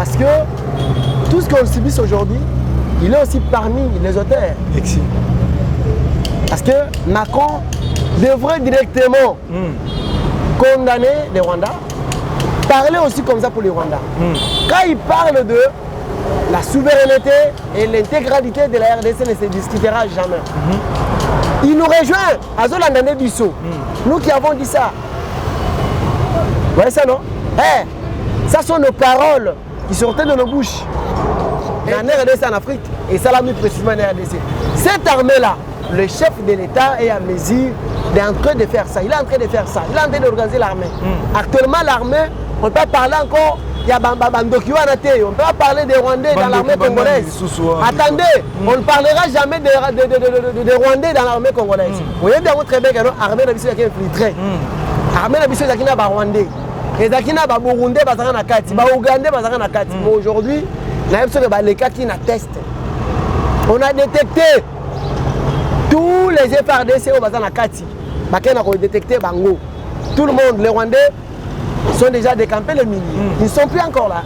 Parce que tout ce qu'on subit aujourd'hui, il est aussi parmi les auteurs. Merci. Parce que Macron devrait directement condamner les Rwandais, parler aussi comme ça pour les Rwandais. Quand il parle de la souveraineté et l'intégralité de la RDC ne se discutera jamais. Il nous rejoint à Zolandane Bisso. Nous qui avons dit ça. Vous voyez ça, non? Ça sont nos paroles qui sortaient de nos bouches. En RDC en Afrique, et ça l'a mis précisément en RDC. Cette armée-là, le chef de l'État est à mesure en train de faire ça. Il est en train de faire ça. Il est en train d'organiser l'armée. Actuellement, l'armée, on ne peut pas parler encore. Il y a Bandoki Wanate. On ne peut pas parler des Rwandais dans l'armée congolaise. Attendez, on ne parlera jamais des Rwandais dans l'armée congolaise. Vous voyez bien très bien que l'armée n'a pas infiltré. L'armée n'a pas Rwandais. Les Akina ba Burundais bazanga na kati, ba Ougandais bazanga na kati. Mais aujourd'hui, les cas qui attestent. On a détecté tous les FRDC au bazanga na kati. Bakena ko détecté bango. Tout le monde, les Rwandais sont déjà décampés les milliers. Ils ne sont plus encore là.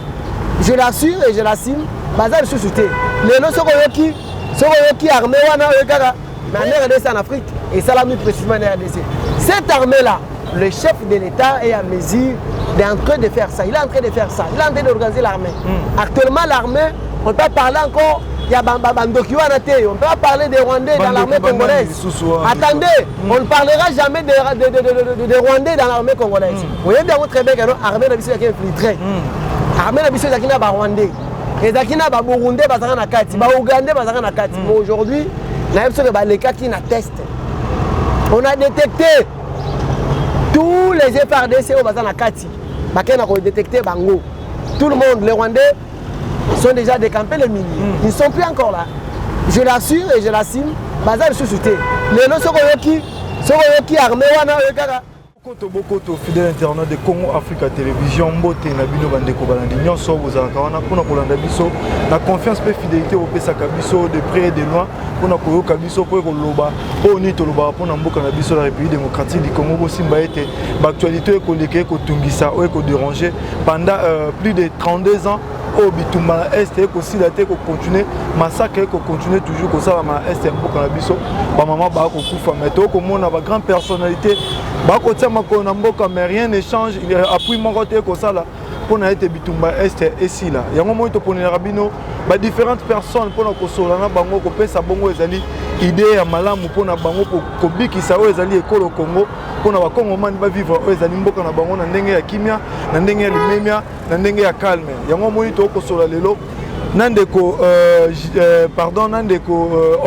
Je l'assure et je l'assume. Bazar sous souté. Les noms sont qui armée wana ekaka. Mais en RDC en Afrique et ça l'a mis précisément en RDC. Cette armée là, le chef de l'État est à mesure en train de faire ça. Il est en train de faire ça. Il est en train d'organiser l'armée. Actuellement, l'armée, on ne peut pas parler encore. Il y a Bandoki Wanate. On ne peut pas parler des Rwandais dans l'armée congolaise. Attendez, on ne parlera jamais des Rwandais dans l'armée congolaise. Vous voyez bien très bien que l'armée n'a pas infiltré. L'armée n'a pas Rwandais. Les Akina ba Burundais bazanga na kati, ba Ougandais bazanga na kati. Mais aujourd'hui, les cas qui attestent. On a détecté tous les FRDC au bazar na kati. Bakena ko détecté bango. Tout le monde, les Rwandais sont déjà décampés les milliers. Ils ne sont plus encore là. Je l'assure et je l'assume. Bazar sous souté. Les noms sont qui armée wana ekaka. Bokoto fidèle internaute de Congo Africa Télévision mbote na bino bandeko balandi nyonso bozalaka wana mpona kolanda biso na confiance pe fidélité opesaka biso de près et de loin mpona koyoka biso po ekoloba oyo nini tolobaka mpona mboka na biso la République démocratique du Congo bosimba ete baactualité ekoleka ekotungisa oyo ekodéranger pendant plus de 32 ans au bitumba est ekosila te ekocontinue massacre ekocontinue toujours kosala ma est mboka na biso bamama bakokufa mais tokomona bagrande personnalité bakotia makolo na mboka mais rien ne change il appuie moko te kosala mpona ete bitumba est esila yango moi toponelaka bino différentes personnes mpona kosola na bango kopesa bongo ezali idée ya malamu mpona bango kobikisa oyo ezali ekolo Congo mpona bakongomani bavivre oyo ezali mboka na bango na ndenge ya kimia na ndenge ya limemia na ndenge ya calme yango moi tokosola lelo nandeko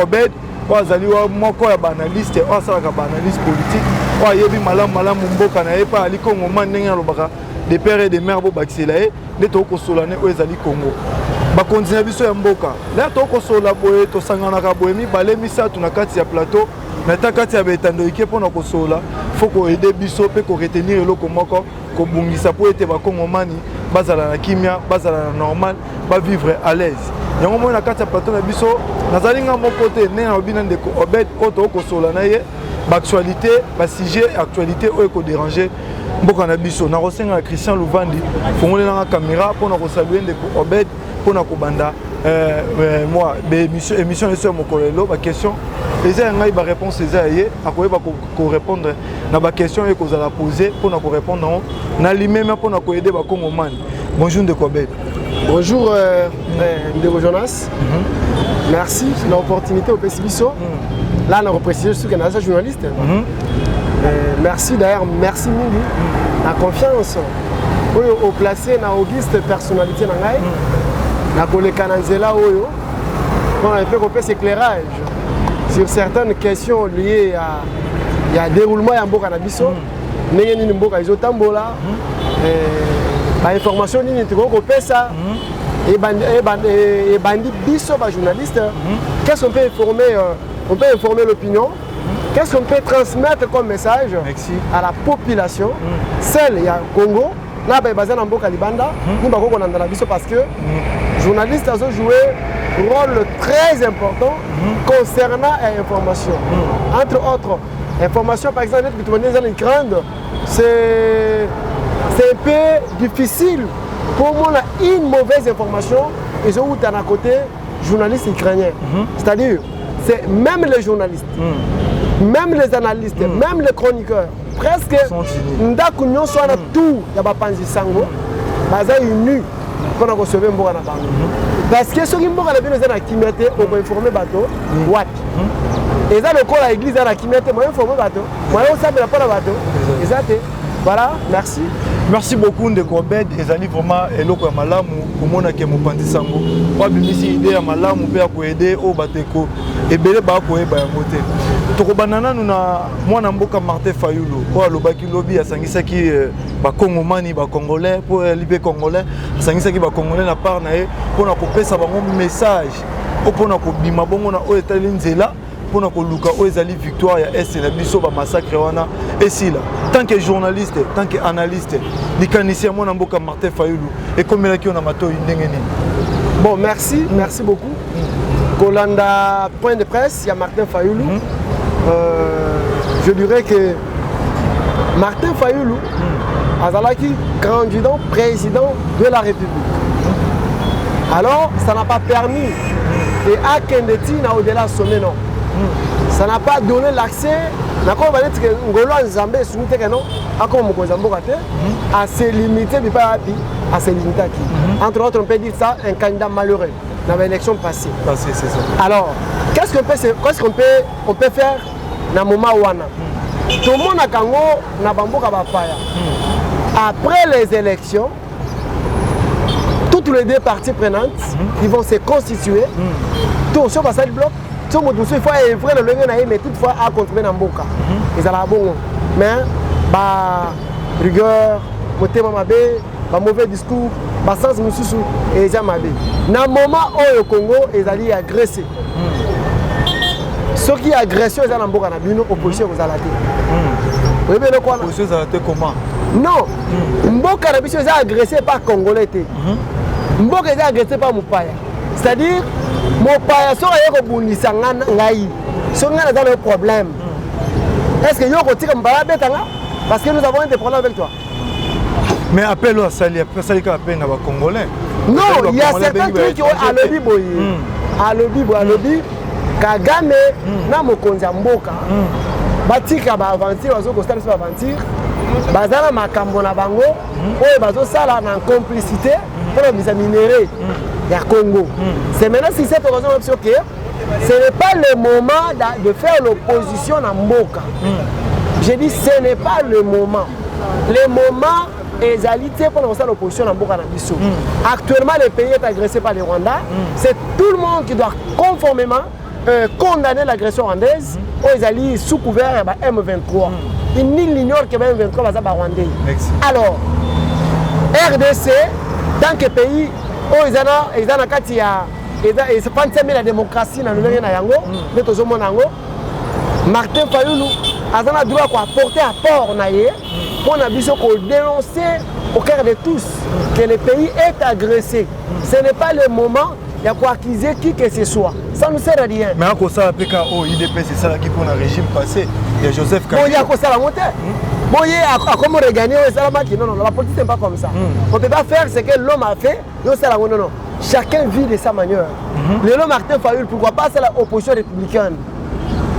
Obed oyo azali moko ya baanalyste oyo asalaka baanalyste politique oyo ayebi malamu mboka na ye mpe ali kongomani ndenge alobaka de père et de mère bobakisela ye nde tokosola ne oyo ezali Congo bakonzi na biso ya mboka lea tokosola boye tosanganaka boye mibale misato na kati ya plateau na ta kati ya betando eke mpona kosola fo koede biso mpe koretenir eloko moko kobungisa mpo ete bakongomani bazala na kimia bazala na normal bavivre à l'aise yango moi na kati ya plateau na biso nazali nga moko te ndenge nayobi na ndeko Obed oyo tokosola na ye baactualité basujet actualité oyo ekodéranger mboka na biso nakosenga Christian Louvandi fongolelanga caméra mpona kosalue ndeko Obed mpona kobanda moi émission na biso ya mokolo lelo baquestion eza ya ngai baréponse eza ya ye akoyeba korépondre na baquestion oyo ekozala pose mpona korépondre yango na limemia mpona koyede bakongomani. Bonjour ndeko Obed. Bonjour Ndeko Jonas. Merci de l'opportunité au PSBISO. Là, on a reprécisé, je suis un journaliste. Merci d'ailleurs, merci Mingi. La confiance au placé dans Auguste personnalité dans l'AI. La collègue Kananzela Oyo. On a fait un éclairage sur certaines questions liées à déroulement de Mboka Nabiso. N'est-ce Mboka Izotambola. Information ni tu peux ça et bandi biso ba journaliste qu'est-ce qu'on peut informer on peut informer l'opinion qu'est-ce qu'on peut transmettre comme message à la population celle il y a Congo là basé dans Mboka Libanda nous ba ko na biso parce que journaliste a joué rôle très important concernant l'information entre autres information par exemple que tu connais dans une grande c'est un peu difficile pour moi, on a une mauvaise information, ils ont eu un côté journaliste ukrainien. C'est-à-dire, c'est même les journalistes, même les analystes, même les chroniqueurs, presque, ndako nyonso wana tout ya bapanzi sango, baza unis pour nous sauver mboka na bango. Parce que ceux qui mboka na bino za na kimete, on peut informer bato wapi. Et ça le corps à l'église à la kimete, moi informer bato, moi on sabe la pas bato. Exact. Voilà, merci. Merci beaucoup Ndeko Obed, ezali vraiment eloko ya malamu komona ke mopanzi sango. Wa bimisi idée ya malamu pe ya ko aider o bateko ebele ba ko eba yango te. Tokobanana na mwana mboka Martin Fayulu o alobaki lobi asangisaki ba Congomani ba Congolais pour libérer Congolais, asangisaki ba Congolais na part na ye pona ko pesa bango message o pona ko bima bongo na o etali nzela pona ko luka o ezali victoire ya est na biso ba massacre wana esila. Tant que journaliste, tant que analyste, likanisi mon amboka Martin Fayulu et comme il a mato ndengeni. Bon, merci beaucoup. Kolanda point de presse, il y a Martin Fayulu. Je dirais que Martin Fayulu azalaki candidat président de la République. Alors, ça n'a pas permis de Akendeti na au-delà sommet non. Ça n'a pas donné l'accès. Nakoma baleti ke ngolo nzambe sunite ke non akoma mokonza mboka te à se limiter mais pas à se limiter à qui. Entre autres on peut dire ça un candidat malheureux dans l'élection passée. C'est ça. Alors qu'est-ce qu'on peut faire na moment wana. Tout le monde a kango na bamboka bapaya. Après les élections toutes les deux parties prenantes ils vont se constituer. Tout sur passage bloc. Il faut œuvrer le lien mais toutefois à contribuer dans Mboka. Ils ont bon. Mais rigueur, mauvais discours, sens mususu et ils ont mabé. Dans le moment où le Congo ils allaient agresser. Ceux qui agressent ils ont Mboka na bino opposition aux alatés. Vous voyez quoi? Opposition aux alatés comment? Non. Mboka na biso ils ont agressé par Congolais. Mboka ils ont agressé par Mupaya. C'est-à-dire mon père so ayeko bundisa ngai so ngana dans le problème. Est-ce que yoko tika mbala betanga parce que nous avons des problèmes avec toi. Mais appelle à Sali après Sali ka appelle na ba Congolais. Non, il y a certains trucs qui ont à lobby boy. À lobby Kagame na mokonzi mboka. Batika ba aventure bazo ko start ba aventure. Bazala makambo na bango oyo bazo sala na complicité pour les minéraux. Il y a Congo. C'est maintenant si cette occasion que ce n'est pas le moment de faire l'opposition à Mboka. J'ai dit ce n'est pas le moment. Le moment est alité pour faire l'opposition à Mboka. Actuellement, le pays est agressé par les Rwandais. C'est tout le monde qui doit conformément condamner l'agression rwandaise. Ils allaient sous couvert de M23. Ils ignorent que M23 est rwandais. Alors, RDC, tant que pays, ils ont kati ya ils se pensent la démocratie dans le na yango mais tozo monango Martin Fayulu azana droit quoi porter apport na ye pour na biso ko dénoncer au cœur de tous que le pays est agressé. Ce n'est pas le moment il y a quoi accuser qui que ce soit. Ça ne sert à rien. Mais à cause ça PKO IDP c'est ça qui pour un régime passé. Il y a Joseph Kabila. Bon, il y a quoi ça la montée. Bon, il y a comment regagner non, la politique n'est pas comme ça. On ne peut pas faire ce que l'homme a fait. Non. Chacun vit de sa manière. Le nom Martin Fayulu, pourquoi pas c'est l'opposition républicaine.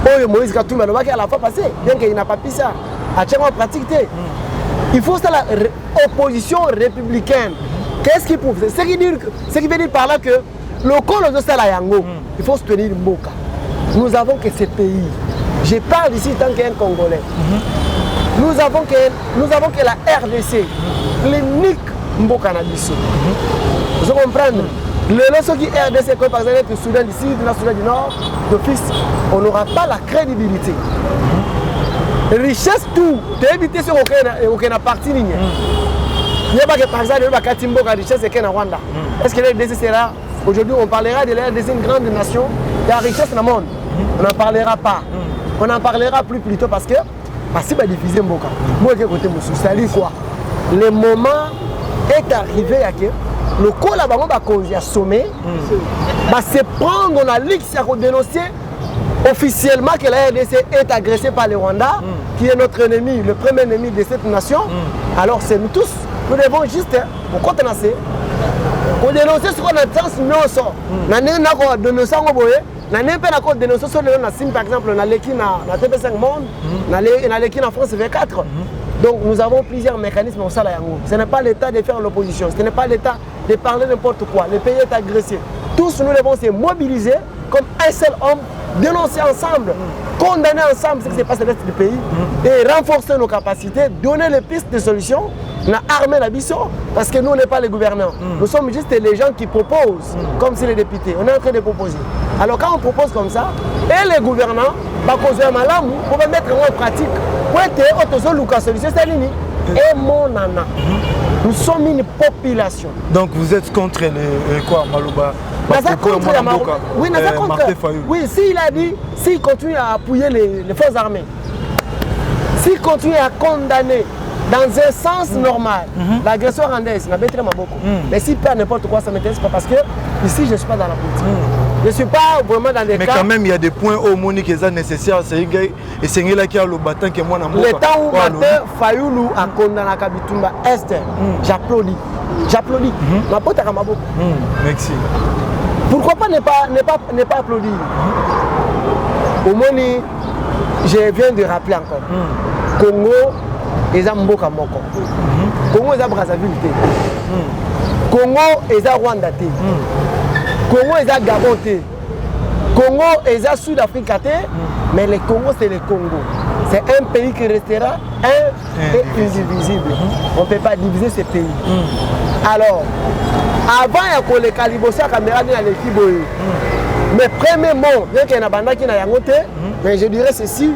Oh, Moïse Katumbi, à la fois passé, bien qu'il n'a pas pu ça. À chaque fois pratiqué. Il faut ça l'opposition républicaine. Qu'est-ce qui prouve? Ce qui veut dire par là que le col de Salayango, il faut soutenir Mboka. Nous avons que ce pays. Je parle ici tant qu'un Congolais. Nous avons que la RDC, l'unique Mboka na biso. Vous comprenez? Le lorsque qui RDC, comme par exemple le Soudan du Sud, le Soudan du Nord, d'office, on n'aura pas la crédibilité. Richesse tout, tu éviter sur aucune partie ligne. Il n'y a pas que par exemple, il y a Katimboka richesse et qu'il Rwanda. Est-ce que la RDC sera? Aujourd'hui, on parlera de la RDC, une grande nation, il y a richesse dans le monde. On n'en parlera pas. On en parlera plus tôt parce que si on diffuse Mboka, moi je côté c'est quoi? Le moment est arrivé à que le col là bas va sommet, se prendre on a l'ix à dénoncer officiellement que la RDC est agressée par les Rwandais, qui est notre ennemi, le premier ennemi de cette nation. Alors c'est nous tous, nous devons juste contenancer Pour dénoncer ce qu'on a sens non sort. Na ne na ko dénoncer ngo boye. Na ne pe na ko dénoncer sur le na sim par exemple na leki na TV5 Monde, na leki na France 24. Donc nous avons plusieurs mécanismes au sala yango. Ce n'est pas l'état de faire l'opposition, ce n'est pas l'état de parler n'importe quoi. Le pays est agressé. Tous nous devons se mobiliser comme un seul homme, dénoncer ensemble, condamner ensemble ce qui se passe dans l'est du pays et renforcer nos capacités, donner les pistes de solutions, armer la biso, parce que nous on n'est pas les gouvernants. Nous sommes juste les gens qui proposent, comme si les députés. On est en train de proposer. Alors quand on propose comme ça, et les gouvernants, pour mettre en pratique, pour être solution, c'est l'ini. Et mon nana, nous sommes une population. Donc vous êtes contre les quoi, Maloba? Oui, oui, s'il a dit, s'il continue à appuyer les forces armées, s'il continue à condamner dans un sens normal l'agression rwandaise, mais s'il perd n'importe quoi, ça ne m'intéresse pas parce que ici je ne suis pas dans la politique. Je ne suis pas vraiment dans des cas. Mais quand même, il y a des points au Monique qui sont nécessaires. Et c'est là qu'il y a le bâton qui est moi dans mon le temps où Martin Fayoulou a condamné Kabitumba Est, j'applaudis. J'applaudis. Ma pote a Ramabo. Merci. Pourquoi pas ne pas applaudir? Au Moni, je viens de rappeler encore. Congo, ils ont Mboka Moko. Congo, ils ont Brazzaville. Congo, ils ont Rwanda. Congo, ils ont Gabon. Congo, ils ont Sud-Afrique. Mais le Congo, c'est le Congo. C'est un pays qui restera un et indivisible. On ne peut pas diviser ces pays. Alors, avant, il y a les calibosses à caméra dans l'équipe. Mais premier mot, bien qu'il y ait un banda qui n'a rien noté, mais je dirais ceci,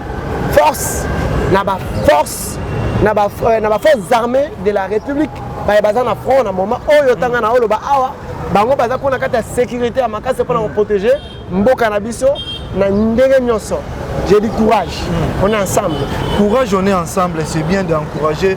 force, forces armées de la République, il y a un front, un moment où il y a une sécurité à ma casa pour nous protéger, j'ai dit courage, on est ensemble. Courage, on est ensemble, c'est bien d'encourager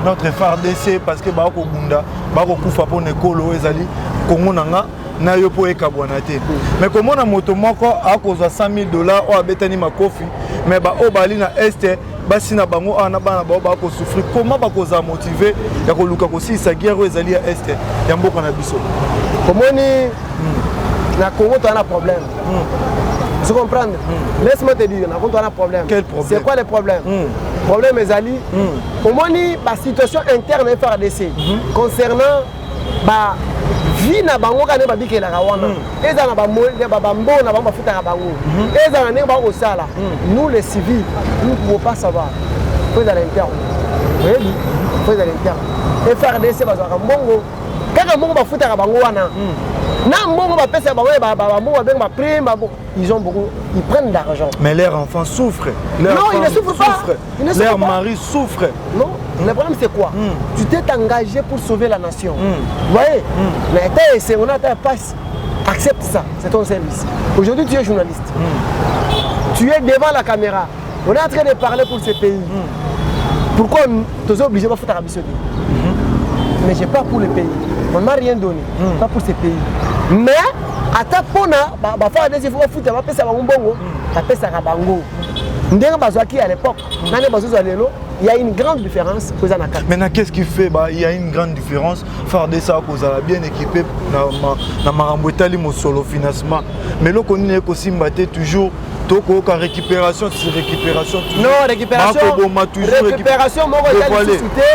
notre FARDC parce que Bako Bunda, Bako Koufa pour Nekolo Ezali, Kongo Nanga, Nayo po Ekabwanate. Mais comme on a motomoko à cause de $100,000 ou à Betani Makofi, mais ba Obali na Este, Basina Bango Anabana Bako souffrir. Comment Bako za motivé, Yako Luka Kosi, sa guerre Ezali à Este, Yambo Kanabiso. Comment na Congo tu as un problème. Tu comprends? Laisse-moi te dire, on a un problème. Quel problème? C'est quoi le problème? Le problème est Ali. Au moins, la situation interne de FARDC concernant la vie na bango kana ba bikela kawana. Eza na ba bambo na ba mafuta ka bango. Eza na ba osala. Nous les civils, nous ne pouvons pas savoir. Faut à l'interne. Oui, faut à l'interne. FARDC ba zaka mbongo. Kaka mbongo ba futa ka bango wana. Ils prennent d'argent. Mais leurs enfants souffrent. Non, ils ne souffrent pas. Leurs maris souffrent. Non, le problème c'est quoi? Tu t'es engagé pour sauver la nation. Vous voyez? Mais on a ta passe. Accepte ça, c'est ton service. Aujourd'hui, tu es journaliste. Tu es devant la caméra. On est en train de parler pour ce pays. Pourquoi tu es obligé de faire ta mission? Mais je pars pour le pays. On ne m'a rien donné, pas pour ces pays. Mais, à ta pona, il faut foutre, à l'époque, il y a une grande différence. Maintenant, qu'est-ce qui fait? Il y a une grande différence. FARDC a bien équipé dans Marambouetali, mon solo financement. Mais là, on est aussi toujours. Récupération, c'est récupération. Non, récupération. Récupération,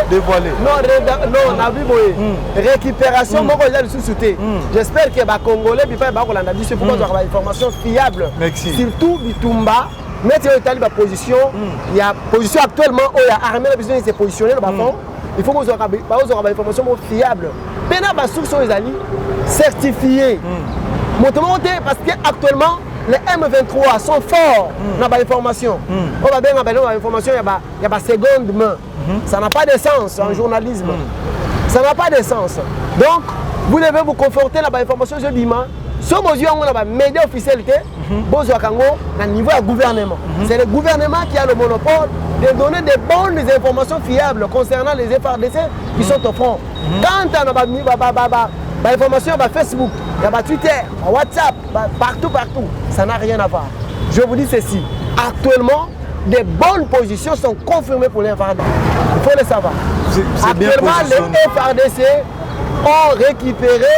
dévoilé. Non, on a vu. Récupération, j'espère que les Congolais ne vont pas avoir des informations fiables. Surtout Bitumba. Mettre la position. Il y a position actuellement où il y a armée, la position s'est positionnée. Il faut qu'on ait des informations fiables. Maintenant, les sources sont certifiées. Parce qu'actuellement, les M23 sont forts dans l'information. On va bien dans l'information, il y a seconde main. Ça n'a pas de sens en journalisme. Ça n'a pas de sens. Donc, vous devez vous conforter dans l'information je dis. Si vous avez un média officialité, vous avez un niveau de gouvernement. C'est le gouvernement qui a le monopole de donner des bonnes informations fiables concernant les FARDC qui sont au front. Quand on a l'information sur Facebook, il y a Twitter, WhatsApp, partout. Ça n'a rien à voir. Je vous dis ceci. Actuellement, des bonnes positions sont confirmées pour les FARDC. Il faut le savoir. Actuellement, les FARDC ont récupéré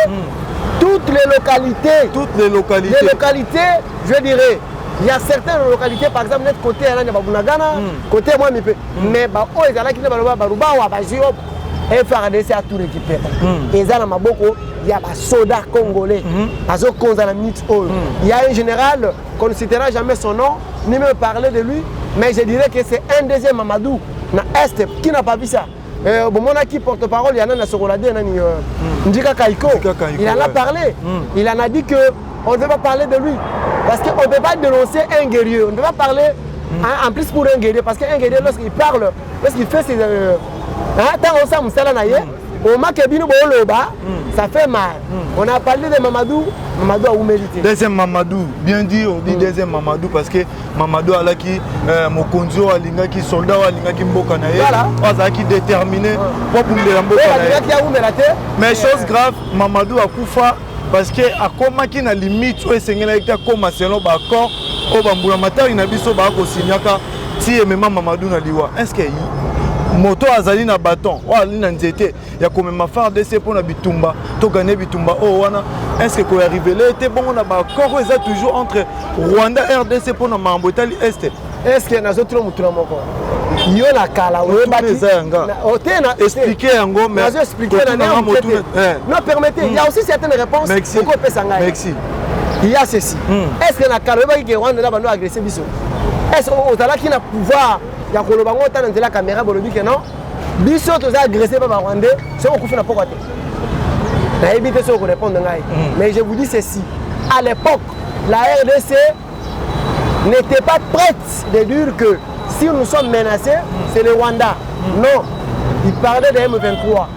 toutes les localités. Toutes les localités. Les localités, je dirais, il y a certaines localités, par exemple, notre côté, il y a Babunagana, côté moi, mais oh, ils ont qui Baruba ou Abajio, et FARDC a tout récupéré. Et ils ont Maboko, il y a des soldats congolais, il y a un général qu'on ne citera jamais son nom, ni même parler de lui, mais je dirais que c'est un deuxième Mamadou, na Est, qui n'a pas vu ça. Bon, mon qui porte-parole, il y en a un Sokolade, Ndika Kaiko, il en a parlé. Il en a dit qu'on ne veut pas parler de lui. Parce qu'on ne peut pas dénoncer un guerrier. On ne peut pas parler en plus pour un guerrier. Parce qu'un guerrier, lorsqu'il parle, lorsqu'il fait ses. Tant on s'en sert en ailleurs, au Makebino Boloba, ça fait mal. On a parlé de Mamadou, Mamadou a où mérité. Deuxième Mamadou, bien dit, on dit deuxième Mamadou parce que Mamadou a là qui Mokonzo a linga qui soldat a linga qui mbokanaye. Voilà. Qui déterminé pour pouvoir l'embokanaye. Mais chose grave, Mamadou a koufa parce que à comment qui na limite ou esengela ita comme selon ba accord au bambula matin ina biso ba ko signaka ti emema Mamadou na liwa. Est-ce que moto azali na bâton o ali na nzete ya komema FARDC pour na bitumba to gagner bitumba o wana est-ce que ko arriver là était bon na ba accord eza toujours entre Rwanda RDC pour na mambotali est-ce que nazo trop mutuna moko yo la kala o baki expliquer yango mais nazo expliquer na non permettez il y a aussi certaines réponses pourquoi peut s'engager merci il y a ceci est-ce que na kala o baki ke Rwanda na bando agresser biso est-ce que ozala qui na pouvoir ya koloba ngo tana nzela caméra bolobi que non biso toza agressé par Rwandais c'est ko kufina poko te na éviter ce qu'on répond ngai mais je vous dis ceci à l'époque la RDC n'était pas prête de dire que si nous sommes menacés c'est le Rwanda non il parlait de M23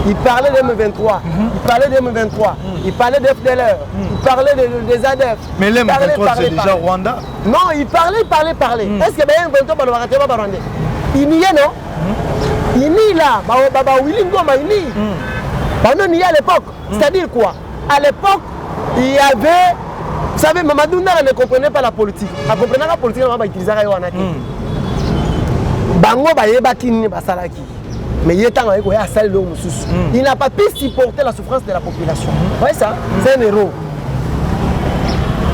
il parlait de M23 il parlait de M23 il parlait de FDLR il parlait des ADF mais le M23 c'est déjà Rwanda non il parlait est-ce que M23 va le rater pas Rwanda il n'y est non il n'y là baba Willy Ngoma il n'y pendant il y a à l'époque c'est-à-dire quoi à l'époque il y avait vous savez Mamadou ne comprenait pas la politique il comprenait la politique on va utiliser ça bango ba yebaki ni basalaki mais il n'a pas pu supporter la souffrance de la population. Vous voyez ça? C'est un héros.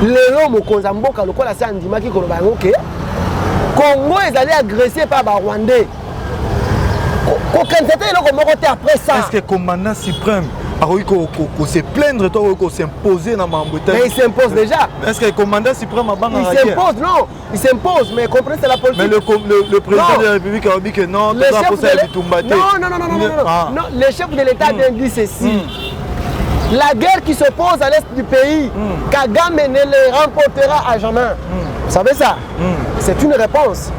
L'héros Mokonza Mboka, le Kola Sandima qui est Congo est allé agressé par les Rwandais. Après ça. Est-ce que le commandant suprême a se plaindre, il s'imposer dans ma bouteille? Mais il s'impose déjà. Est-ce que le commandant suprême a il s'impose, non. Il s'impose, mais comprenez, c'est la politique. Mais le président de la République a dit que non, non, le chef de l'État a dit ceci. La guerre qui se pose à l'est du pays, Kagame ne le remportera à jamais. Vous savez ça? C'est une réponse.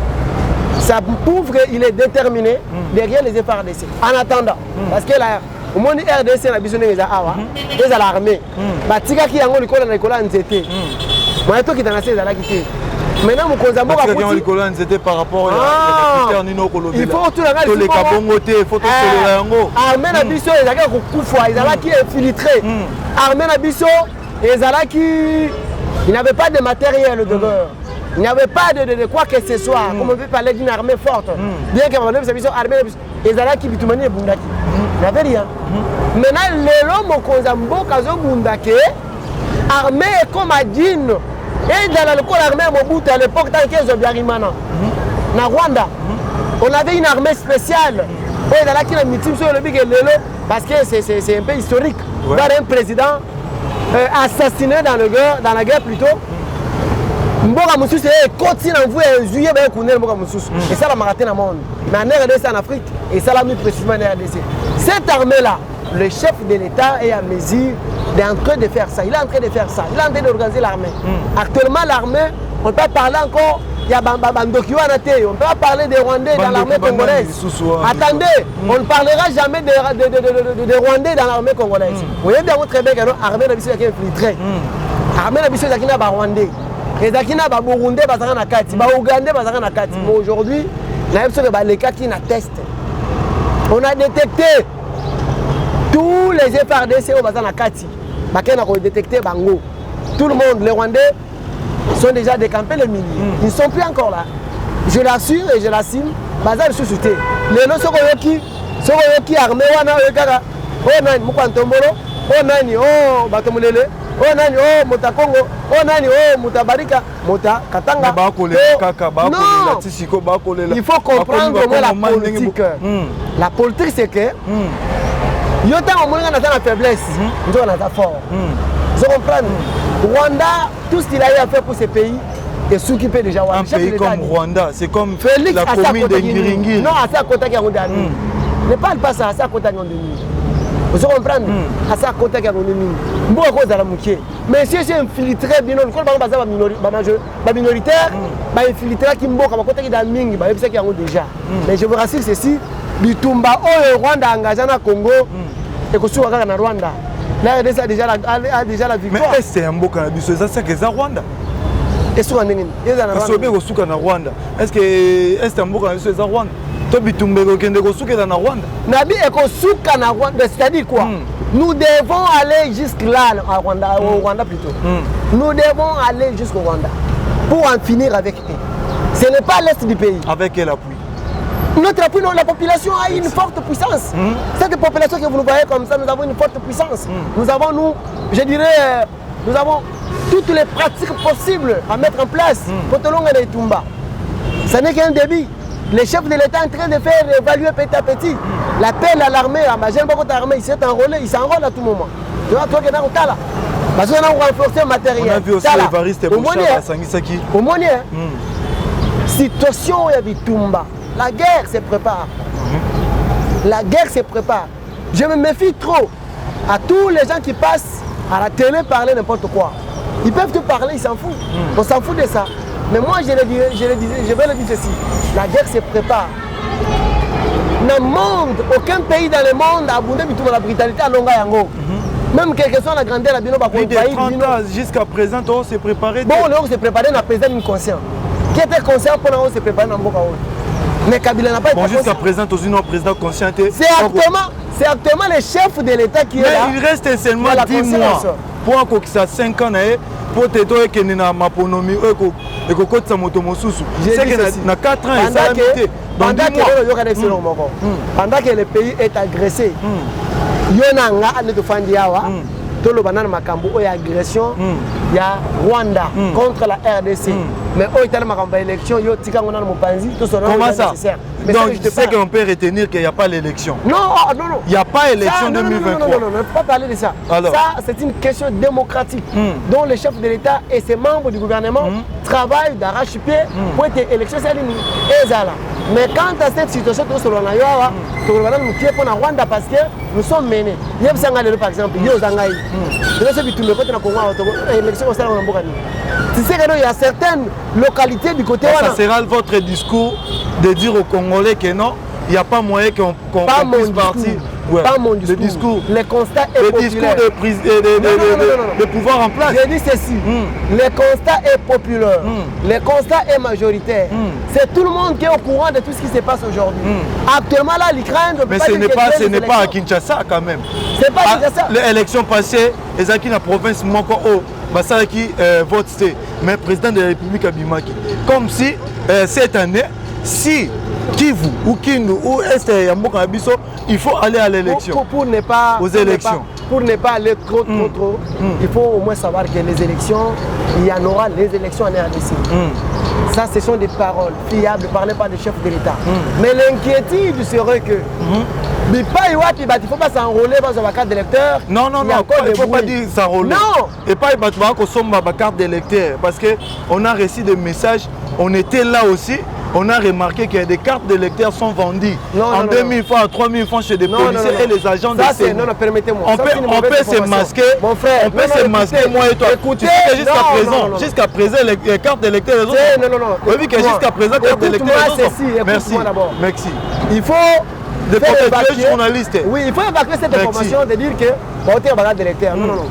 Ça prouve qu'il est déterminé derrière les FARDC. En attendant, parce que là, au monde RDC a besoin de l'armée. Batika qui a un école en école en ZT. Moi, tout qui est dans la saison, maintenant, mon cousin, par rapport à il faut tout les cabongotés, il faut tout armée Nabiso, ils avaient Koufoua, ils avaient qui infiltré. Armée Nabiso, ils avaient qui. Il n'avait pas de matériel de guerre. Il n'y avait pas de quoi que ce soit. Comme on peut parler d'une armée forte. Bien que l'armée Nabiso, ils avaient qui bitumani et Bundaki. Il n'y avait rien. Maintenant, les hommes Kozambo, Kazo Bundake, armée comme Adine. Et dans l'armée Mobutu à l'époque, dans le 15 Biarimana, na Rwanda, on avait une armée spéciale. Et dans laquelle on a mis sur le big Lelo, parce que c'est un peu historique. Ouais. Voir un président assassiné dans la guerre plutôt. Mboka Moussous continue à envoyer un juillet ben connaît Mboka Moussous. Et ça l'a maraté dans le monde. Mais en RDC en Afrique, et ça l'a mis précisément en RDC. Cette armée-là, le chef de l'État est à mesure en train de faire ça. Il est en train de faire ça. Il est en train d'organiser l'armée. Actuellement, l'armée, on peut parler encore. Il y a Bandokiwa Nate. On peut pas parler des Rwandais dans l'armée congolaise. Attendez, on ne parlera jamais des Rwandais dans l'armée congolaise. Vous voyez bien très bien que l'armée n'a pas infiltré. L'armée n'a pas infiltré Rwandais. Les Akina ba Burundais bazaka na kati, ba Ougandais bazaka na kati. Mais aujourd'hui, la même chose que les cas qui n'attestent. On a détecté tous les FARDC au bazaka na kati. Bakena ko détecté bango. Tout le monde, les Rwandais sont déjà décampés le milieu. Ils ne sont plus encore là. Je l'assure et je l'assume. Bazar sous-souté. Les noms sont qui armés wana ekaka oh nani Mukwantombolo, oh nani oh Batomulele, oh nani oh Motakongo, oh nani oh Mutabarika, Mota Katanga. Non, il faut comprendre la politique. La politique c'est que Yota au moins on a la faiblesse, nous on a la force. Vous comprenez? Rwanda, tout ce qu'il a eu à faire pour ce pays. Et ceux qui paient déjà un pays comme Rwanda, c'est comme Félix la commune de Ngiringiri. Non, à ça côté qui a Rwanda. Ne parle pas ça, à ça côté qui a Rwanda. Vous comprenez? À ça côté qui a Rwanda. Bon, à cause de la moitié. Mais si c'est infiltré, bien non, quand on va minoritaire, bah infiltré qui mboka, bah côté qui a Mingi, bah c'est qui a déjà. Mais je vous rassure ceci, Bitumba, oh Rwanda engagé na Congo, et que sur na Rwanda. Là, a déjà la victoire. Mais est-ce que c'est un beau cannabis? C'est que c'est Rwanda. Et sur un Rwanda. Est-ce que c'est un beau cannabis? C'est Rwanda. Toi, Bitumbego, qui est na Rwanda. Nabi est na Rwanda. C'est-à-dire quoi? Nous devons aller jusque là, à Rwanda, au Rwanda plutôt. Nous devons aller jusqu'au Rwanda pour en finir avec eux. Ce n'est pas l'est du pays. Avec quel appui? Notre appui, non, la population a une forte puissance. Cette population que vous nous voyez comme ça, nous avons une forte puissance. Nous avons, je dirais, nous avons toutes les pratiques possibles à mettre en place pour Tolonga et Tumba. Ce n'est qu'un début. Les chefs de l'État sont en train de faire évaluer petit à petit. L'appel à l'armée, à ma jeune armée, il s'est enrôlé, il s'enrôle à tout moment. Tu vois, toi qui es dans le tas là. Parce qu'on a renforcé le matériel. On a vu aussi Évariste Bouchard à Sangisaki. Au Monier, situation où il y a Tumba. La guerre se prépare. La guerre se prépare. Je me méfie trop à tous les gens qui passent à la télé parler n'importe quoi. Ils peuvent te parler, ils s'en foutent. On s'en fout de ça. Mais moi, je vais le dire ceci. La guerre se prépare. Dans le monde, aucun pays dans le monde a abondé la brutalité à Longa Yango. Même quelle que soit la grandeur, la bino, plus de 30 ans jusqu'à présent, on s'est préparé. Bon, on s'est préparé, on a président inconscient. Qui était conscient pour nous, on s'est préparé dans le monde. Mais Kabila n'a pas été conscient. Jusqu'à présent, tous nos présidents conscients. C'est actuellement le chef de l'État qui est là. Mais il reste seulement 10 mois. Pour que ça 5 ans, pour te dire que nous avons maponomi, et que ça moto mosusu. C'est que dans 4 ans, ça a été. Pendant que le pays est agressé, il y a un tout le banane makambo ou agression il y a Rwanda contre la RDC mais au tellement makambo élection yo tika ngona mo panzi tout ça comment ça donc tu sais qu'on peut retenir qu'il n'y a pas l'élection non non non il n'y a pas élection 2023 non ne faut pas parler de ça. Alors, ça c'est une question démocratique dont les chefs de l'État et ses membres du gouvernement travaillent d'arrache-pied pour être élection et ça là. Mais quant à cette situation, tout le monde pour la Rwanda parce que nous sommes menés. Il y a par exemple, il y a tu sais qu'il y a certaines localités du côté. Ça sera votre discours de dire aux Congolais que non, il n'y a pas moyen qu'on puisse partir. Ouais. Pas mon discours. Le discours. Le constat est populaire. De pouvoir en place. J'ai dit ceci. Le constat est populaire. Le constat est majoritaire. C'est tout le monde qui est au courant de tout ce qui se passe aujourd'hui. Actuellement, là, l'Ukraine... Mais ce n'est pas à Kinshasa quand même. C'est pas à Kinshasa. L'élection passée, les acquis de la province Moko Basara qui vote, mais président de la République Abimaki. Comme si cette année, si Kivu ou Kindu ou Est Yamboka Abisso, il faut aller à l'élection. Pour ne pas aux élections. Pour ne pas aller trop, il faut au moins savoir que les élections, il y en aura les élections en RDC. Ça, ce sont des paroles fiables parlées par des chefs de l'État. Mais l'inquiétude serait que il ne faut pas s'enrôler dans la carte d'électeur. Non, il ne faut pas dire s'enrôler. Non. Et pas la carte d'électeur. Parce qu'on a reçu des messages, on était là aussi. On a remarqué que des cartes d'électeurs sont vendues en 2000 francs, à 3000 francs chez des policiers et les agents de CENI. Non, permettez-moi. On peut se masquer. Mon frère, on peut se masquer, moi et toi. Écoutez, jusqu'à présent, les cartes d'électeurs, les autres. Non. Oui, que jusqu'à présent, les cartes d'électeurs, les autres. Merci. Merci. Il faut de protéger les journalistes. Oui, il faut évacuer cette information de dire que on est un carte d'électeur. Non.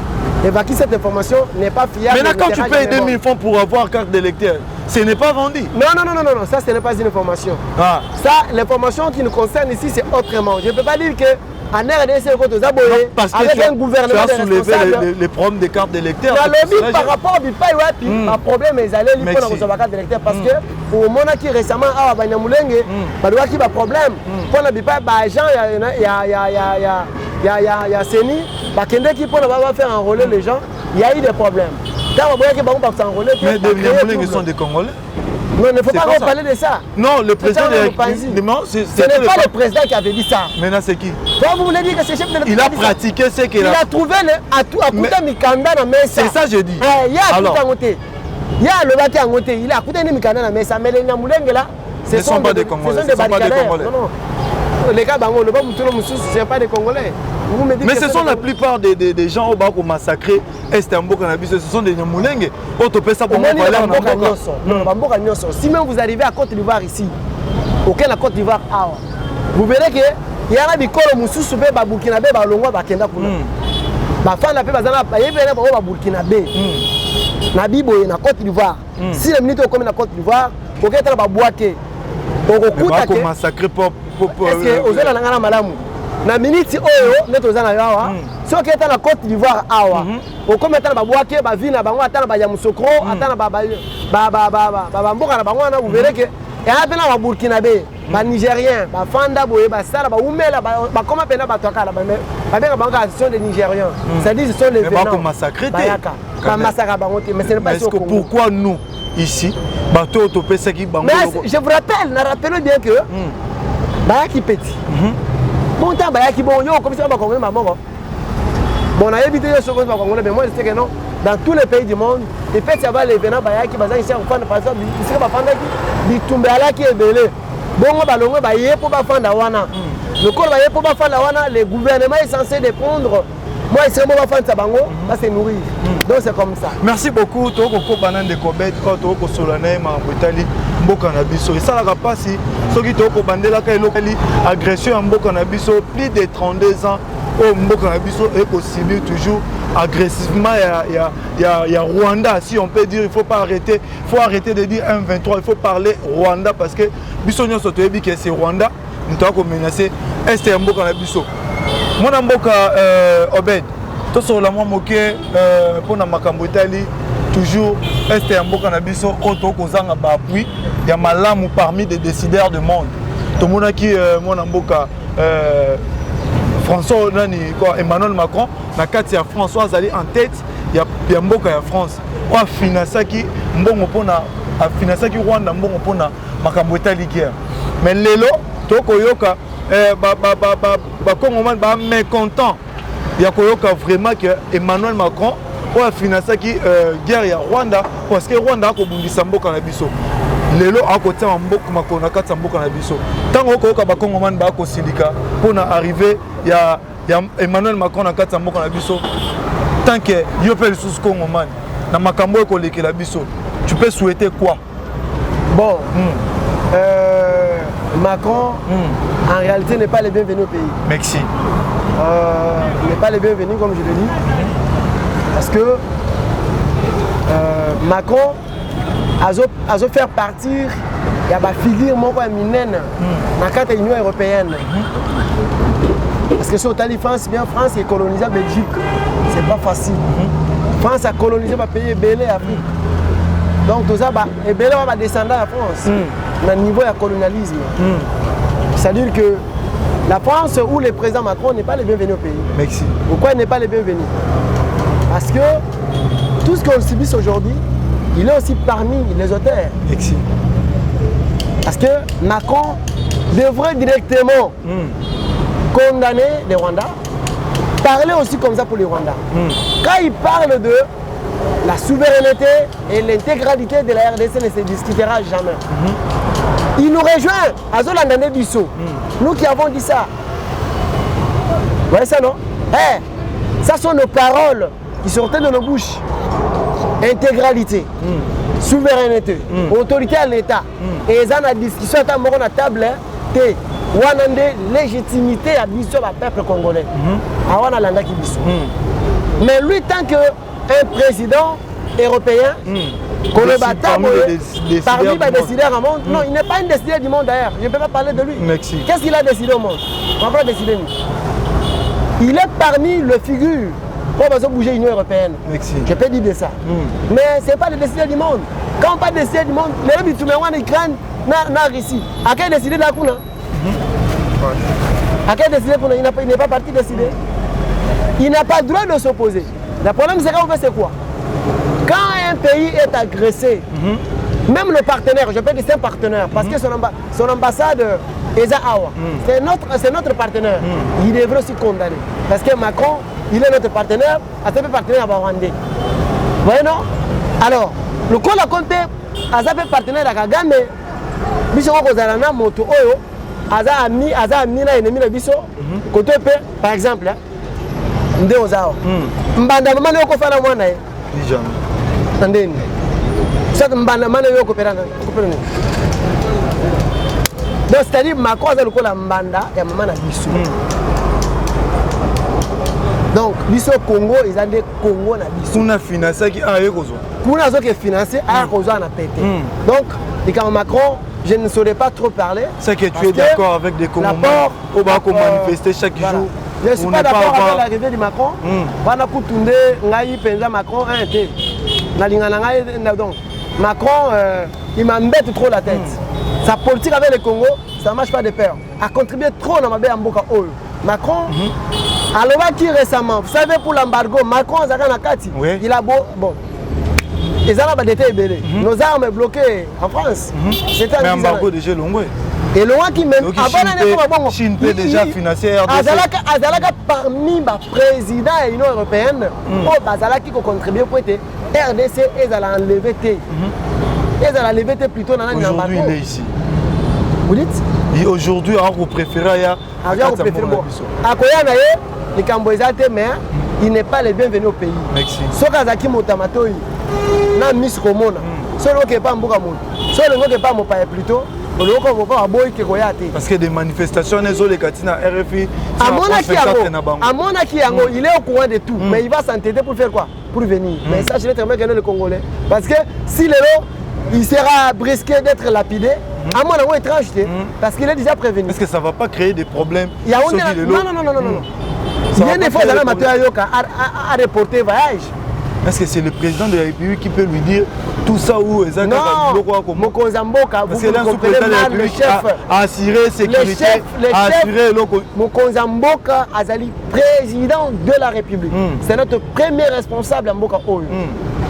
Évacuer cette information n'est pas fiable. Maintenant, quand tu payes 2000 francs pour avoir carte d'électeur, ce n'est pas vendu. Non, ça ce n'est pas une information. Ça, l'information qui nous concerne ici, c'est autrement. Je ne peux pas dire que en RDC, avec un gouvernement tu as soulevé les problèmes des cartes d'électeurs. Par rapport au problème, ils allaient lui prendre la carte d'électeur parce que au moment qui récemment a un problème. Pour la il y a y a Seni, qui pour faire enrôler les gens, il y a eu des problèmes. Quand on voit qu'ils vont s'enrôler, mais des Nyamulenge sont des Congolais. Non, il ne faut pas parler de ça. Non, le président ce n'est pas le président qui avait dit ça. Maintenant, c'est qui? Vous voulez dire que c'est chef de l'État? Il a pratiqué ce qu'il a. Il a trouvé à Mikanda dans Mesa. C'est ça, je dis. Il y a il y a le bâti à côté. Il a écouté Mikanda dans Mesa. Mais les Nyamulenge là, ce ne sont pas des Congolais. Ce sont des Congolais. Non. Les gars, ce n'est pas des Congolais. Mais ce sont la plupart des gens au bas qui ont massacré Estambo Cannabis. Ce sont des Nyamulenge. Si même vous arrivez à Côte d'Ivoire ici, auquel la Côte d'Ivoire a, vous verrez que il y a des Congolais qui sont Burkinabé, Balongwa, Bakenda Kuna. Bafana pe bazana ba yebele ba Burkinabé. Na bibo na Côte d'Ivoire. Si les minutes comme na Côte d'Ivoire, oketa ba boite. Okuta ke massacrer pour est-ce que ozala ngana malamu? Na minute oyo neto zana yawa. Si oketa na Côte d'Ivoire awa. Okometa ba boite ba vina bango atana ba Yamoussoukro, atana ba mboka na bango na vous verrez que et après na Burkinabé, ba Nigériens, ba Fanda boye, ba Sala, ba Oumela, ba comment pena ba Toka, ba bien banque ce sont des Nigériens. C'est-à-dire ce sont les venants. Mais pas massacrer. Pas massacrer bangote, mais ce n'est pas ça. Pourquoi nous ici, bateau topé ça qui bango? Mais je vous rappelle bien que Bayaki petit. Bon temps Bayaki bon yo comme ça ba Congolais maman. Bon on a évité ce qu'on va Congolais mais moi je sais que non. Dans tous les pays du monde, les fêtes ça va les venants Bayaki bazan ici on par exemple ici ba Fanda qui bitumbala qui est belé. Bongo balongo ba yé pour ba Fanda wana. Le corps ba yé pour ba Fanda wana, le gouvernement est censé dépendre. Moi c'est moi ba Fanda bango, ça c'est nourrir. Donc c'est comme ça. Merci beaucoup to ko banan de Kobet ko to ko solane ma mbotali mboka na biso. Et ça la rapasi soki to ko bandela ka lokali agression en mboka na biso plus de 32 ans au mboka na biso et ko subir toujours agressivement il y a Rwanda si on peut dire il faut pas arrêter de dire M23 il faut parler Rwanda parce que biso nyonso to yebi que c'est Rwanda nous ko menacer est mboka na biso mona mboka Obed to so la mo moke pona makambo Italie toujours est mboka na biso auto ko zanga ba appui ya malamu parmi des décideurs du monde to mona ki mona mboka François Emmanuel Macron na kati ya François Azali en tête ya mboka ya France kwa finançaki mbongo pona finançaki Rwanda mbongo pona makambo etali guerre mais lelo toko yoka ba Congolais ba mécontent ya koyoka vraiment que Emmanuel Macron kwa finançaki guerre ya Rwanda parce que Rwanda a kobundisa mboka na biso lelo akotia mboka makona kati mboka na biso tango koyoka ba Congolais ba ko sindika pona arriver ya Emmanuel Macron na kati mboka na biso tant que yo pe sous Congolais na makambo ko lekela biso tu peux souhaiter quoi? Bon Macron en réalité n'est pas le bienvenu au pays. Merci. N'est pas le bienvenu comme je le dis parce que Macron a faire partir il y a ba figure moko minene na kati Union européenne. Parce que sur Italie, France, bien France est colonisée Belgique. C'est pas facile. France a colonisé le pays belé Afrique. Donc tout ça et belé va descendre à France. Dans le niveau de colonialisme. C'est-à-dire que la France où le président Macron n'est pas le bienvenu au pays. Merci. Pourquoi il n'est pas le bienvenu? Parce que tout ce qu'on subit aujourd'hui, il est aussi parmi les auteurs. Merci. Parce que Macron devrait directement condamner les Rwandais, parler aussi comme ça pour les Rwandais. Quand il parle de la souveraineté et l'intégralité de la RDC ne se discutera jamais. Il nous rejoint à Zolandane Bissot. Nous qui avons dit ça. Vous voyez ça, non? Ça sont nos paroles qui sortaient de nos bouches. Intégralité, souveraineté, autorité à l'État. Et ils ont la discussion à la table. Wanande légitimité à biso le peuple congolais. Mais lui, tant qu'un président européen, parmi les décideurs du monde, non, il n'est pas un décideur du monde d'ailleurs. Je ne peux pas parler de lui. Qu'est-ce qu'il a décidé au monde? On va pas décider. Il est parmi les figures pour bouger l'Union européenne. Je peux dire de ça. Mais ce n'est pas le décideur du monde. Quand on parle de décideur du monde, les gens qui sont Ukraine, na Russie. À quel décidé de la Kuna? À quel décidé pour il n'est pas parti décider? il n'a pas le droit de s'opposer. Le problème, c'est quand on fait c'est quoi? Quand un pays est agressé, même le partenaire, je peux dire c'est un partenaire, parce que son ambassade est à Awa. C'est notre partenaire. Il devrait aussi condamner. Parce que Macron, il est notre partenaire, à ce partenaire à Rwandais. Vous voyez, non? Alors, le coup de compte, à ce partenaire à Kagame, biso ko zalana moto oyo aza ami na ennemi na biso côté pe par exemple nde ozawa mbanda mama yo ko fana mwana e déjà ndeni ça mbanda mama yo ko perana ko perana donc c'est-à-dire Macron aza le ko la mbanda ya mama na biso donc biso Congo ezande Congo na biso kuna financer ki aye kozwa kuna zo ke financer a kozwa na tete donc et quand Macron je ne saurais pas trop parler. C'est que tu es d'accord avec des Congolais au bas qu'on manifester chaque jour. Je ne suis pas d'accord avec l'arrivée de Macron. Donc, Macron, il m'embête trop la tête. Sa politique avec le Congo, ça ne marche pas de pair. A contribué trop dans ma belle Mboka Oyo. Macron, alors qui récemment, vous savez pour l'embargo, Macron, il a beau. Bon. Les armes étaient ébélées. Nos armes bloquées en France. C'était un embargo déjà long. Et le roi qui même avant Chine peut déjà financer Azalaka parmi les présidents de l'Union européenne, Azalaki qui contribue pour être RDC et à enlever T. Et à enlever T plutôt dans l'embargo. Aujourd'hui il est ici. Vous dites? Et aujourd'hui on préfère ya. À Koyana les Cambodgiens mais il n'est pas le bienvenu au pays. Merci. Sokazaki Motamatoi. Na Miss Komona. Solo que pas Mboka Moto. Solo que pas Mopaye plutôt. Parce que des manifestations, les Katina RFI. À mon avis, il est au courant de tout. Mais il va s'entêter pour faire quoi? Pour venir. Mais ça, je vais très bien gagner le Congolais. Parce que si il sera brisqué d'être lapidé, à mon avis, étrange. Parce qu'il est déjà prévenu. Est-ce que ça ne va pas créer des problèmes? Non. Il y a des fois, à reporter voyage. Est-ce que c'est le président de la République qui peut lui dire tout ça ou exactement? Non, Mokonzamboka, vous comprenez mal le chef. Assurer sécurité, assurer l'eau. Mokonzamboka Azali, président de la République. C'est notre premier responsable à Mboka Oyo.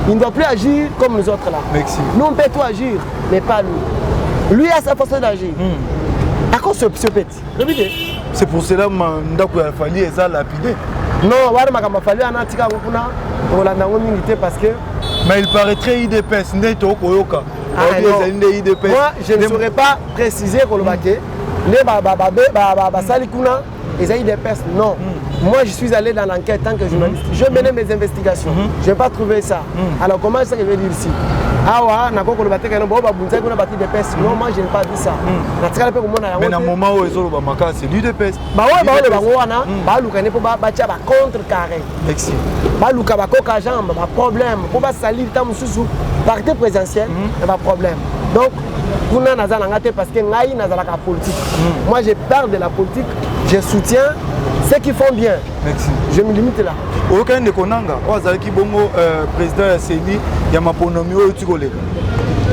Il ne doit plus agir comme nous autres là. Merci. Nous on peut tout agir, mais pas lui. Lui a sa façon d'agir. À cause de ce petit. C'est pour cela que il fallait ça lapidé. Non, parce que. Mais il paraîtrait IDPS, Neto Koyoka. Moi, je ne saurais pas préciser que le baquet, les IDPS, non. Moi, je suis allé dans l'enquête en tant que journaliste. Je menais mes investigations. Je n'ai pas trouvé ça. Alors, comment est-ce que je vais dire ici? Non, moi, je n'ai pas dit ça. Mais dans le moment où ils ont le c'est l'UDPS. Contre-carré. Merci. Problème. Pour salir parti présidentiel, il y a un problème. Donc, parce que politique. Moi, je parle de la politique, je soutiens ceux qui font bien. Merci. Je me limite là. Aucun de Konanga, président de CENI, il y a ma ponomie au Tigolé.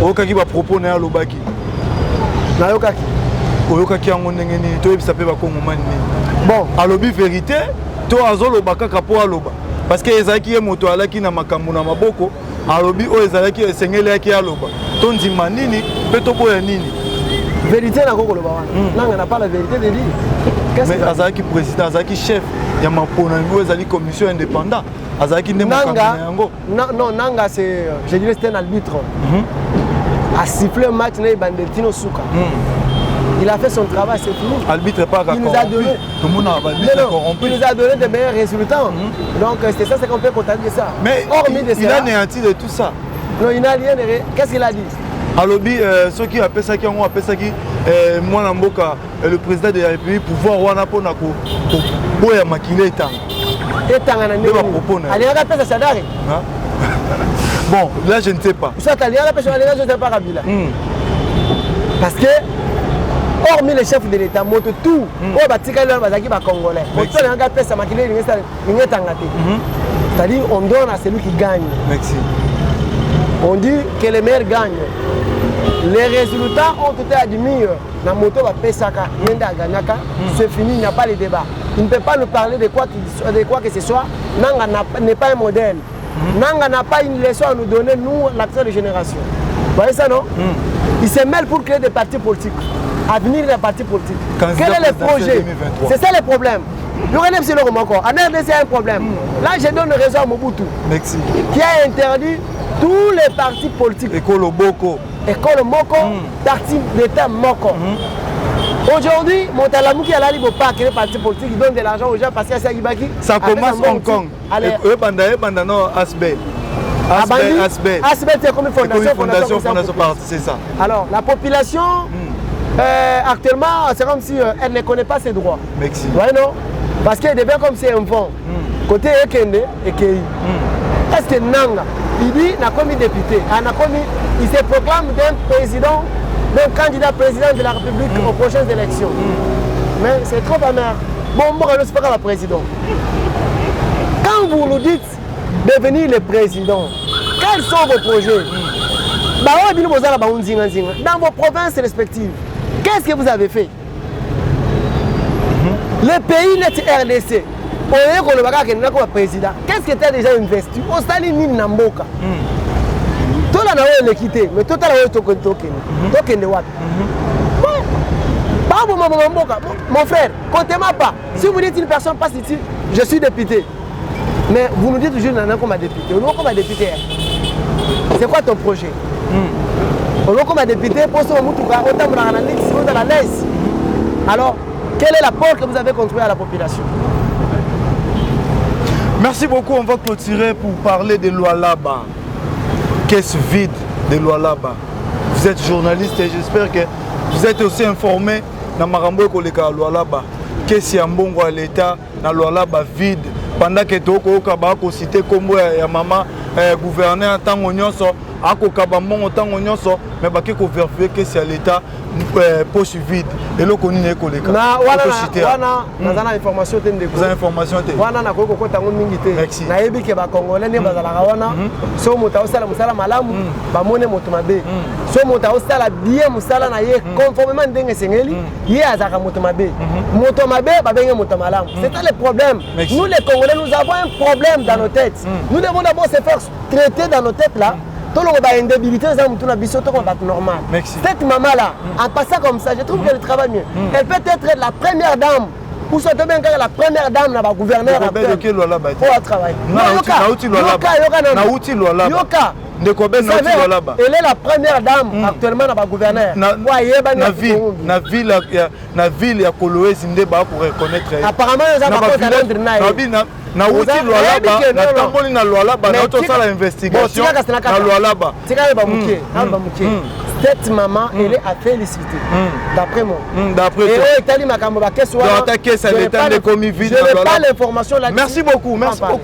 Aucun qui va proposer à l'Obaki. Nayokaki. Oyokaki en Monengeni, toi, il s'appelle Bakongomani. Bon, à l'obi vérité, toi, Azolo Baka pour Aloba. Parce que les qui est moto alaki na makambu na maboko, alobi o ezalaki esengeli yaki aloba. Ton ndima nini, peto boya nini. Vérité na koko loba wana. Nanga na pas la vérité de dire. Mais azalaki président, azalaki chef, ya mapona ngo ezali commission indépendante. Azalaki ndemo kamina yango. Non, Nanga c'est je dirais c'était un arbitre. A sifflé un match na Bandetino Souka. Il a fait son travail, c'est fini. Arbitre pas il nous a donné. Tout le monde a corrompu. Il nous a donné de meilleurs résultats. Donc c'est ça, c'est qu'on peut contenter ça. Mais il a néanti de tout ça. Non, il n'a rien. Qu'est-ce qu'il a dit? Alobi, ceux qui appellent ça, qui ont appelé ça, qui moi Namboka, le président de la République, pouvoir wana pona ko boya makile tang. Etanga na ndeko. Allez, on appelle ça Sadari. Bon, là je ne sais pas. Ça t'allais à la personne, je ne sais pas Kabila. Parce que hormis les chefs de l'État, moto tout, Congolais. C'est-à-dire on donne à celui qui gagne. Merci. On dit que les meilleurs gagnent. Les résultats ont été admis. La moto va Pesaka, c'est fini, il n'y a pas de débat. il ne peut pas nous parler de quoi que ce soit. Nanga n'est pas un modèle. Nanga n'a pas une leçon à nous donner, nous, l'acteur de génération. Vous voyez ça, non? Il se mêle pour créer des partis politiques. Avenir des partis politiques. Quel est le projet? C'est ça le problème. Le RDC, c'est le roman encore. En RDC, il y a un problème. Là, je donne raison à Mobutu. Merci. Qui a interdit tous les partis politiques. École Boko. École Moko, parti d'État Moko. Aujourd'hui, Montalamou qui a la libre pas créer parti politique, il donne de l'argent aux gens parce qu'il y a Sagibaki. Ça commence Hong Kong. Asbel. Asbel, c'est comme une fondation. C'est ça. Alors, la population, actuellement, c'est comme si elle ne connaît pas ses droits. Merci. Vous voyez, non? Parce qu'elle devient comme si un vent. Côté Ekende et Kei. Est-ce que Nanga, il dit, n'a commis député, il se proclame d'un président, d'un candidat président de la République aux prochaines élections. Mais c'est trop amer. Bon, moi, je ne suis pas le président. Quand vous nous dites devenir le président, quels sont vos projets? Dans vos provinces respectives, qu'est-ce que vous avez fait? Le pays n'est RDC. Qu'est-ce que tu as déjà investi? Au Staline Namboka. Tout là, on a quitté, mais tout là, on a token. Mon frère, comptez-moi pas. Si vous dites une personne passe ici, je suis député. Mais vous nous dites toujours qu'on va député. On va député. C'est quoi ton projet? On va député pour ce moment, on a la laisse. Alors, quel est l'apport que vous avez construit à la population? Merci beaucoup. On va clôturer pour parler de Lualaba. Qu'est-ce vide de Lualaba? Vous êtes journaliste et j'espère que vous êtes aussi informé dans Marambo Koleka Lualaba. Qu'est-ce qu'il y a bon à l'État dans Lualaba vide? Pendant que tu as cité comme maman gouverneur en tant que ako kabamon tant onyoso mais ba ko vérifier que c'est l'état poche vide et le koni ne koleka na wana na information te ndeko za information te wana na ko kota ngo mingi te na yebi ke ba congolais ne bazala wana so muta osala musala malamu ba mone moto mabe so muta osala bien musala na ye conformément ndenge sengeli ye azaka moto mabe ba benga moto malamu. C'est ça le problème. Nous les Congolais nous avons un problème dans nos têtes. Nous devons d'abord se faire traiter dans nos têtes là. Tout le monde a une débilité, normal. Cette maman-là, en passant comme ça, je trouve qu'elle travaille mieux. Elle peut être la première dame, ou soit bien la première dame, la gouverneur. Elle est la première dame actuellement dans la gouverneur. La ville à Koloé Zindeba pour reconnaître. Apparemment, ils ont na uti Lualaba na tamboli na Lualaba na to sala investigation na Lualaba cette maman elle est à féliciter d'après moi d'après toi et tali makambo ba keso wana attaquer ça l'état de commis vide je n'ai pas l'information là. Merci beaucoup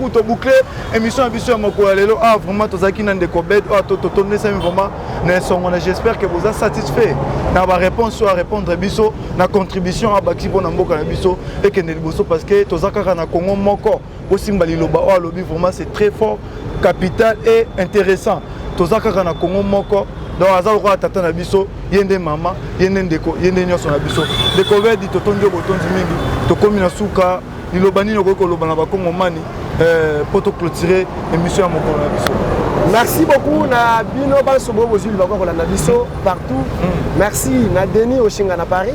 to boucler émission ambition moko lelo ah vraiment to zaki na ndeko bed to tourner ça vraiment na songo j'espère que vous êtes satisfait na ba réponse à répondre biso na contribution à baki bona mboka na biso et que ne biso parce que to zakaka na Congo moko aussi Mbaliloba au lobby vraiment c'est très fort capital et intéressant tozaka na Congo moko donc azal ko atata na biso yende mama yende ndeko yende nyoso na biso ndeko vedi totongi botonzi mingi to komi na suka liloba nini ko loba na ba Congo mani pour to clôturer émission moko na biso. Merci beaucoup na bino ba sobo bozuli ba ko na biso partout. Merci na Denis Oshinga na Paris.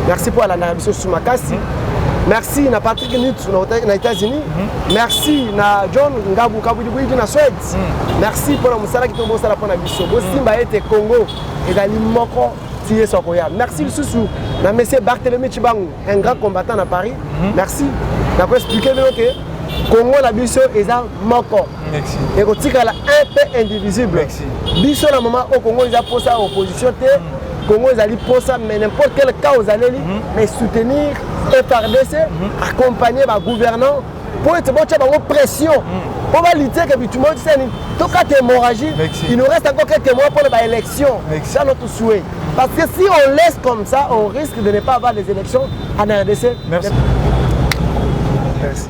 Merci pour la na biso Sumakasi. Merci na Patrick Nitz na États-Unis. Merci na John Ngabu Kabudi na Suède. Merci pour la musala qui tombe sala pour na biso. Simba ete Congo et dali moko tié sokoya. Merci Lususu na monsieur Barthélémy Chibangu, un grand combattant à Paris. Merci. Na ko expliquer que Congo la biso eza moko. Merci. Et ko tikala un peu indivisible. Merci. Biso la moment au Congo ils a posé opposition té. Congo ils allaient pour ça mais n'importe quel cas aux allez mais soutenir FRDC, accompagner les gouvernants pour être bon, pression. Pour lutter que tout le monde sait, tout cas d'hémorragie, il nous reste encore quelques mois pour les élections. C'est notre souhait. Parce que si on laisse comme ça, on risque de ne pas avoir les élections en RDC. Merci. Merci.